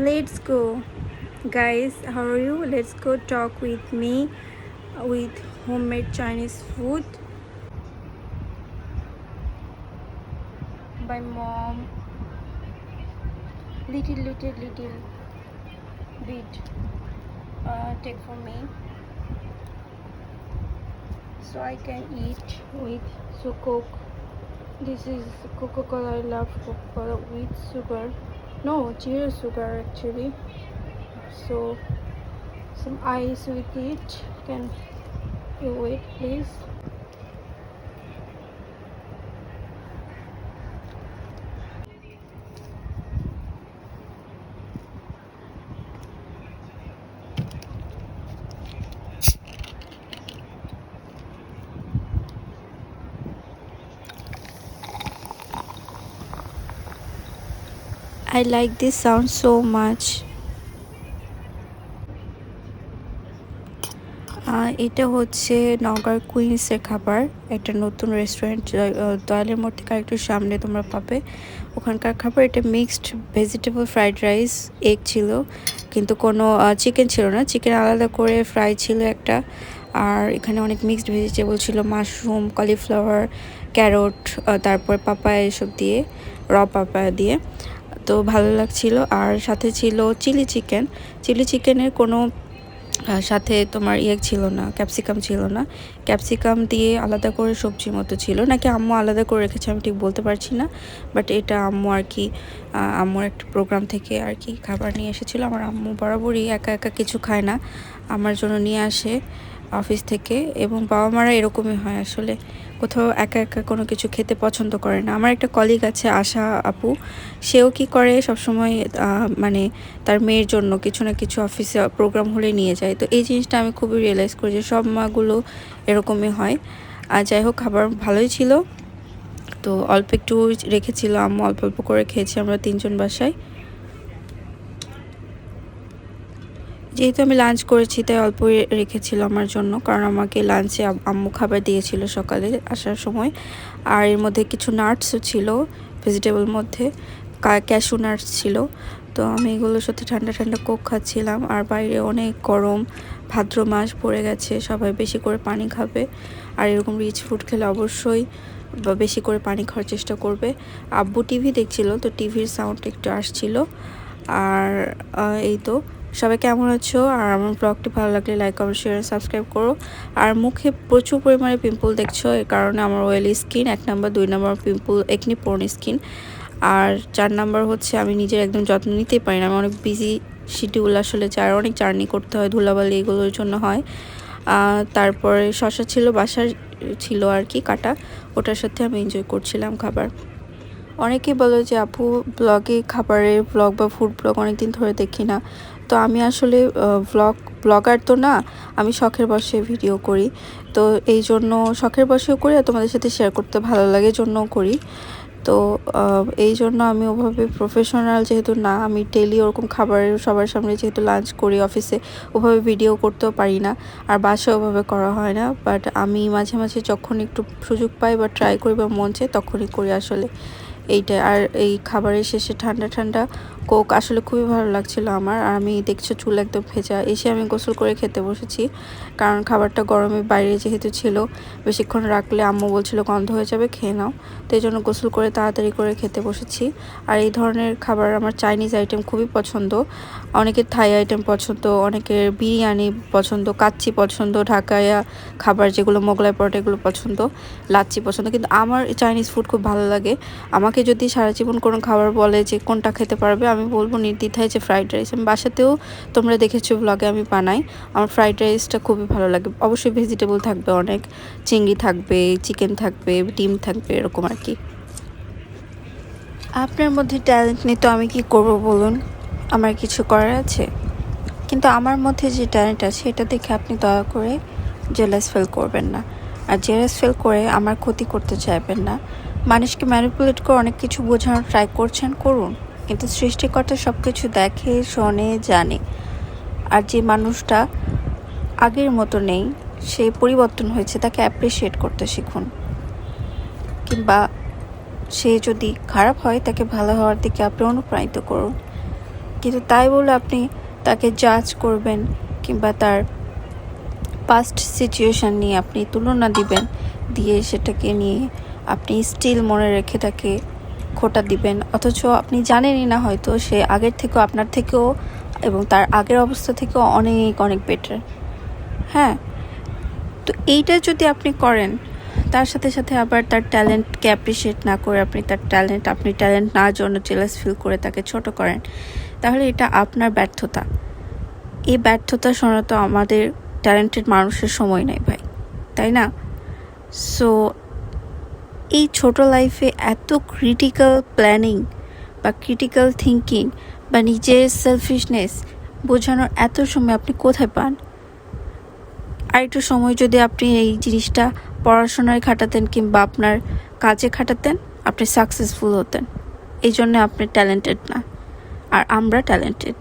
Let's go, guys. How are you? Let's go talk with me with homemade Chinese food by mom. Little bit take for me so I can eat with. So Coke. This is Coca-Cola. I love Coca-Cola with sugar. No, zero sugar actually. So some ice with it. Can you wait, please? I like this sound so much. এটা হচ্ছে নগর কুইন্সের খাবার, একটা নতুন restaurant দয়ালের মোড় থেকে একটু সামনে তোমরা পাবে। ওখানকার খাবার এটা mixed vegetable fried rice, egg ছিল কিন্তু কোনো চিকেন ছিল না, চিকেন আলাদা করে ফ্রাই ছিল একটা। আর এখানে অনেক মিক্সড ভেজিটেবল ছিল, মাশরুম, কলিফ্লাওয়ার, ক্যারট, তারপর পাপায়া এসব দিয়ে, পাপায়া দিয়ে। তো ভালো লাগছিল। আর সাথে ছিল চিলি চিকেনের কোনো সাথে তোমার ছিল না, ক্যাপসিকাম ছিল না। ক্যাপসিকাম দিয়ে আলাদা করে সবজির মতো ছিল, নাকি আম্মু আলাদা করে রেখেছে আমি ঠিক বলতে পারছি না। বাট এটা আম্মু আর কি আম্মুর একটা প্রোগ্রাম থেকে আর কি খাবার নিয়ে এসেছিলো। আমার আম্মু বরাবরই একা একা কিছু খায় না, আমার জন্য নিয়ে আসে অফিস থেকে। এবং বাবা মারা এরকমই হয় আসলে, কোথাও একা একা কোনো কিছু খেতে পছন্দ করে না। আমার একটা কলিগ আছে আশা আপু, সেও কি করে সবসময় মানে তার মেয়ের জন্য কিছু না কিছু অফিসে প্রোগ্রাম হলে নিয়ে যায়। তো এই জিনিসটা আমি খুবই রিয়েলাইজ করি যে সব মাগুলো এরকমই হয়। আর যাই হোক, খাবার ভালোই ছিল। তো অল্প একটু রেখেছিল আম্মু, অল্প অল্প করে খেয়েছি আমরা তিনজন বাসায়। যেহেতু আমি লাঞ্চ করেছি তাই অল্প রেখেছিল আমার জন্য, কারণ আমাকে লাঞ্চে আম্মু খাবার দিয়েছিল সকালে আসার সময়। আর এর মধ্যে কিছু নাটসও ছিল, ভেজিটেবল মধ্যে ক্যাশু নাটস ছিল। তো আমি এগুলোর সাথে ঠান্ডা ঠান্ডা কোক খাচ্ছিলাম। আর বাইরে অনেক গরম, ভাদ্র মাস পড়ে গেছে, সবাই বেশি করে পানি খাবে। আর এরকম রিচ ফুড খেলে অবশ্যই বেশি করে পানি খাওয়ার চেষ্টা করবে। আব্বু টিভি দেখছিল, তো টিভির সাউন্ড একটু আসছিল। আর এই তো, সবাই কেমন আছো? আর আমার ব্লগটি ভালো লাগলে লাইক, কমেন্ট, শেয়ার, সাবস্ক্রাইব করো। আর মুখে প্রচুর পরিমাণে পিম্পল দেখছো, এর কারণে আমার oily skin 1 number, 2 number pimple acne prone skin. আর 4 নাম্বার হচ্ছে আমি নিজের একদম যত্ন নিতেই পারি না, আমি অনেক বিজি শিডিউল আসলে, যার অনেক জার্নি করতে হয়, ধুলাবালি এগুলোর জন্য হয়। তারপরে শশা ছিল বাসার, ছিল আর কি কাটা, ওটার সাথে আমি এনজয় করছিলাম খাবার। অনেকেই বলে যে আপু ব্লগে খাবারের ব্লগ বা ফুড ব্লগ অনেকদিন ধরে দেখি না। তো আমি আসলে ব্লগার তো না, আমি শখের বশে ভিডিও করি। তো এই জন্য শখের বশেও করি, আর তোমাদের সাথে শেয়ার করতে ভালো লাগে জন্যও করি। তো এই জন্য আমি ওভাবে প্রফেশনাল যেহেতু না, আমি ডেলি ওরকম খাবারের সবার সামনে যেহেতু লাঞ্চ করি অফিসে, ওভাবে ভিডিও করতেও পারি না, আর বাসায় ওভাবে করা হয় না। বাট আমি মাঝে মাঝে যখন একটু সুযোগ পাই বা ট্রাই করি বা মন চাই তখনই করি আসলে এইটা। আর এই খাবারের শেষে ঠান্ডা ঠান্ডা কোক আসলে খুবই ভালো লাগছিল আমার। আর আমি দেখছো চুল একদম ভেজা, এসে আমি গোসল করে খেতে বসেছি, কারণ খাবারটা গরমে বাইরে যেহেতু ছিল, বেশিক্ষণ রাখলে আম্মু বলছিল গন্ধ হয়ে যাবে, খেয়ে নাও। তো এই জন্য গোসল করে তাড়াতাড়ি করে খেতে বসেছি। আর এই ধরনের খাবার আমার চাইনিজ আইটেম খুবই পছন্দ, অনেকের থাই আইটেম পছন্দ, অনেকের বিরিয়ানি পছন্দ, কাচ্চি পছন্দ, ঢাকায়া খাবার যেগুলো মোগলাই পরোটা এগুলো পছন্দ, লাচ্ছি পছন্দ। কিন্তু আমার চাইনিজ ফুড খুব ভালো লাগে। আমাকে যদি সারা জীবন কোনো খাবার বলে যে কোনটা খেতে পারবে, আমি বলবো নির্দ্বিধায় যে ফ্রাইড রাইস। আমি বাসাতেও তোমরা দেখেছো ব্লগে আমি বানাই, আমার ফ্রাইড রাইসটা খুবই ভালো লাগে। অবশ্যই ভেজিটেবল থাকবে, অনেক চিংড়ি থাকবে, চিকেন থাকবে, ডিম থাকবে, এরকম আর কি। আপনার মধ্যে ট্যালেন্ট নেই তো আমি কি করব বলুন, আমার কিছু করার আছে? কিন্তু আমার মধ্যে যে ট্যালেন্ট আছে এটা দেখে আপনি দয়া করে জেলাস ফিল করবেন না, আর জেলাস ফিল করে আমার ক্ষতি করতে চাইবেন না। মানুষকে ম্যানিপুলেট করে অনেক কিছু বোঝানোর ট্রাই করছেন, করুন, কিন্তু সৃষ্টিকর্তা সব কিছু দেখে, শোনে, জানে। আর যে মানুষটা আগের মতো নেই, সে পরিবর্তন হয়েছে, তাকে অ্যাপ্রিসিয়েট করতে শিখুন। কিংবা সে যদি খারাপ হয় তাকে ভালো হওয়ার দিকে আপনি অনুপ্রাণিত করুন। কিন্তু তাই বলে আপনি তাকে জাজ করবেন কিংবা তার পাস্ট সিচুয়েশান নিয়ে আপনি তুলনা দিবেন, দিয়ে সেটাকে নিয়ে আপনি স্টিল মনে রেখে তাকে খোঁটা দিবেন, অথচ আপনি জানেনই না হয়তো সে আগের থেকেও আপনার থেকেও এবং তার আগের অবস্থা থেকেও অনেক অনেক বেটার। হ্যাঁ, তো এইটা যদি আপনি করেন, তার সাথে সাথে আবার তার ট্যালেন্টকে অ্যাপ্রিসিয়েট না করে আপনি ট্যালেন্ট না জন্য জেলাস ফিল করে তাকে ছোট করেন, তাহলে এটা আপনার ব্যর্থতা। এই ব্যর্থতা শোনা তো আমাদের ট্যালেন্টেড মানুষের সময় নেই ভাই, তাই না? সো এই ছোট লাইফে এত ক্রিটিক্যাল প্ল্যানিং বা ক্রিটিক্যাল থিঙ্কিং বা নিজের সেলফিশনেস বোঝানোর এত সময় আপনি কোথায় পান? আর একটু সময় যদি আপনি এই জিনিসটা পড়াশোনায় খাটাতেন কিংবা আপনার কাজে খাটাতেন, আপনি সাকসেসফুল হতেন। এই জন্য আপনি ট্যালেন্টেড না, আর আমরা ট্যালেন্টেড।